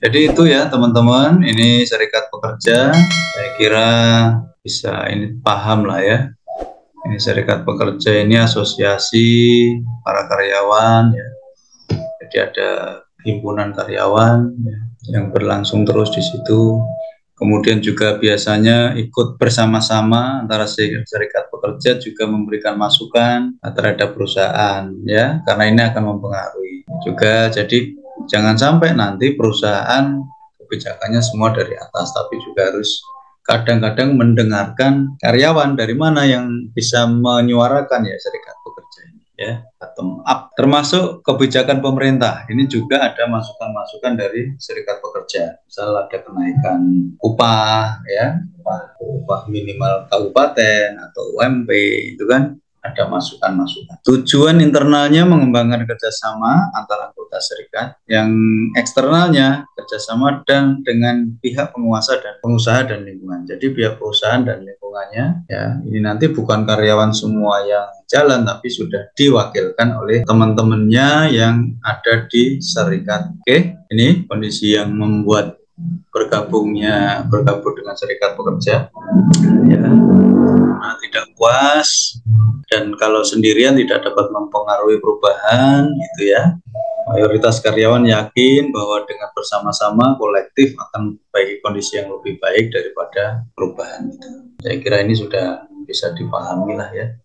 Jadi itu ya teman-teman, ini Serikat Pekerja, saya kira bisa ini paham lah ya. Ini Serikat Pekerja ini asosiasi para karyawan ya. Jadi ada himpunan karyawan ya, yang berlangsung terus di situ. Kemudian juga biasanya ikut bersama-sama antara serikat pekerja juga memberikan masukan terhadap perusahaan ya, karena ini akan mempengaruhi juga. Jadi jangan sampai nanti perusahaan kebijakannya semua dari atas, tapi juga harus kadang-kadang mendengarkan karyawan dari mana yang bisa menyuarakan ya serikat pekerja ini ya, bottom up, termasuk kebijakan pemerintah. Ini juga ada masukan-masukan dari serikat pekerja. Misal ada kenaikan upah ya, upah minimal kabupaten atau UMP, itu kan ada masukan-masukan. Tujuan internalnya mengembangkan kerjasama antara anggota serikat, yang eksternalnya kerjasama dan dengan pihak pengusaha dan lingkungan. Jadi pihak perusahaan dan lingkungannya ya, ini nanti bukan karyawan semua yang jalan, tapi sudah diwakilkan oleh teman-temannya yang ada di serikat. Oke, ini kondisi yang membuat bergabung dengan serikat pekerja ya. Nah, tidak puas dan kalau sendirian tidak dapat mempengaruhi perubahan gitu ya. Mayoritas karyawan yakin bahwa dengan bersama-sama kolektif akan memperbaiki kondisi yang lebih baik daripada perubahan gitu. Saya kira ini sudah bisa dipahami lah ya.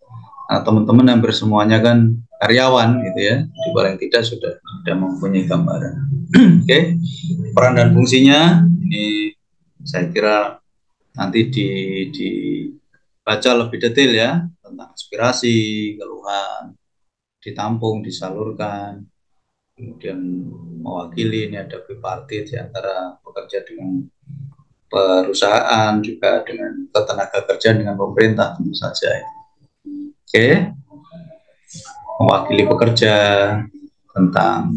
Nah, teman-teman hampir semuanya kan karyawan gitu ya, di paling tidak sudah mempunyai gambaran. Oke, peran dan fungsinya ini saya kira nanti dibaca lebih detail ya, tentang aspirasi, keluhan, ditampung, disalurkan, kemudian mewakili. Ini ada bipartit antara pekerja dengan perusahaan, juga dengan tenaga kerja dengan pemerintah tentu saja. Oke, mewakili pekerja tentang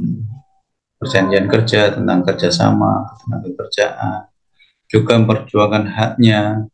perjanjian kerja, tentang kerjasama, tentang kerjaan, juga memperjuangkan haknya.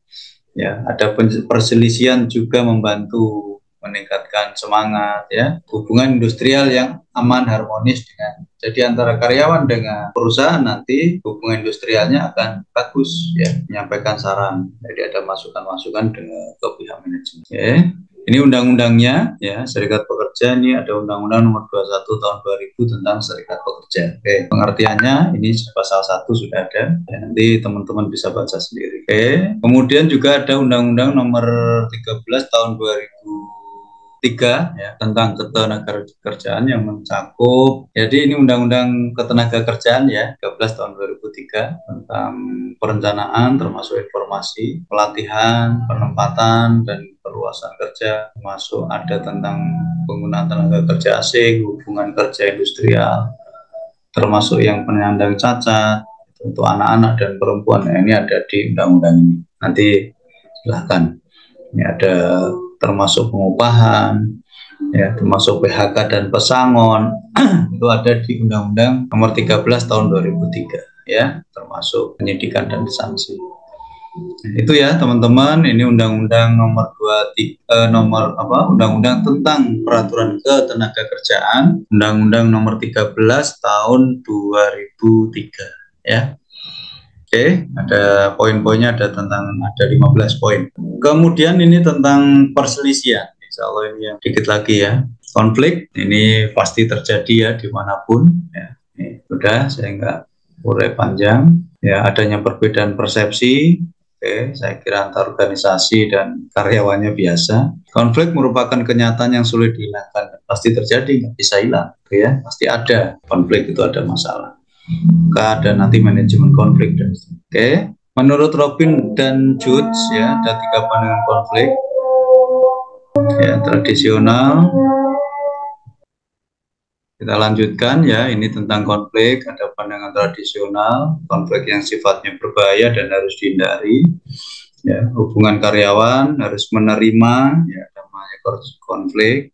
Ya, ada perselisihan juga membantu meningkatkan semangat ya, hubungan industrial yang aman harmonis dengan. Jadi antara karyawan dengan perusahaan nanti hubungan industrialnya akan bagus ya, menyampaikan saran. Jadi ada masukan-masukan dengan ke pihak manajemen. Ya. Ini undang-undangnya ya, Serikat Pekerja ini ada Undang-Undang Nomor 21 Tahun 2000 tentang Serikat Pekerja. Oke, pengertiannya ini pasal 1 sudah ada. Ya, nanti teman-teman bisa baca sendiri. Oke, kemudian juga ada Undang-Undang Nomor 13 Tahun 2003 ya, tentang ketenagakerjaan yang mencakup. Jadi ini Undang-Undang Ketenagakerjaan ya, 13 tahun 2003 tentang perencanaan termasuk informasi, pelatihan, penempatan dan perluasan kerja, termasuk ada tentang penggunaan tenaga kerja asing, hubungan kerja industrial, termasuk yang penyandang cacat untuk anak-anak dan perempuan. Nah, ini ada di undang-undang ini. Nanti silahkan. Ini ada termasuk pengupahan, ya, termasuk PHK dan pesangon. Itu ada di Undang-Undang Nomor 13 Tahun 2003 ya, termasuk penyidikan dan sanksi. Itu ya teman-teman, ini Undang-Undang Nomor 23 Undang-Undang tentang Peraturan Ketenagakerjaan, Undang-Undang Nomor 13 Tahun 2003 ya. Oke, ada poin-poinnya, ada 15 poin. Kemudian ini tentang perselisihan. Insya Allah ini yang dikit lagi ya. Konflik ini pasti terjadi ya dimanapun ya. Ini sudah, saya nggak urai panjang ya. Adanya perbedaan persepsi. Oke, saya kira antar organisasi dan karyawannya biasa. Konflik merupakan kenyataan yang sulit dihilangkan. Pasti terjadi, nggak bisa hilang, ya. Pasti ada konflik, itu ada masalah. Ada nanti manajemen konflik. Oke, menurut Robin dan Jude ya, ada 3 pandangan konflik. Ya, tradisional. Kita lanjutkan ya, ini tentang konflik. Ada pandangan tradisional, konflik yang sifatnya berbahaya dan harus dihindari. Ya, hubungan karyawan harus menerima ya namanya konflik.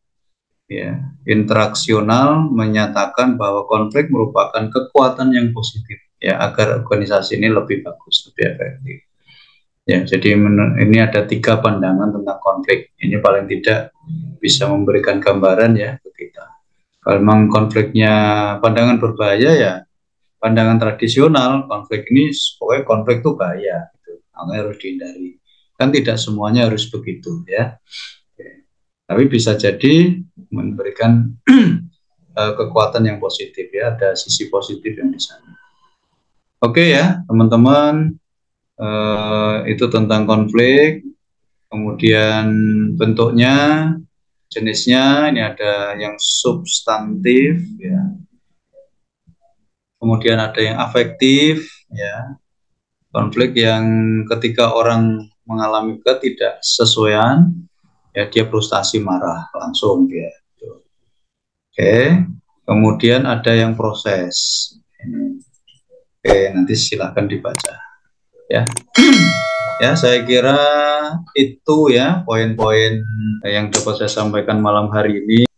Ya, interaksional menyatakan bahwa konflik merupakan kekuatan yang positif ya, agar organisasi ini lebih bagus, lebih efektif. Ya, jadi ini ada 3 pandangan tentang konflik. Ini paling tidak bisa memberikan gambaran ya ke kita. Kalau memang konfliknya pandangan berbahaya ya pandangan tradisional, konflik ini pokoknya konflik itu bahaya, gitu. Makanya harus dihindari. Kan tidak semuanya harus begitu ya. Oke. Tapi bisa jadi memberikan kekuatan yang positif ya, ada sisi positif yang di sana. Oke ya teman-teman, itu tentang konflik. Kemudian bentuknya, jenisnya, ini ada yang substantif ya. Kemudian ada yang afektif ya. Konflik yang ketika orang mengalami ketidaksesuaian ya, dia frustasi, marah langsung dia. Oke. Kemudian ada yang proses. Oke, nanti silahkan dibaca ya. Ya, saya kira itu ya poin-poin yang dapat saya sampaikan malam hari ini.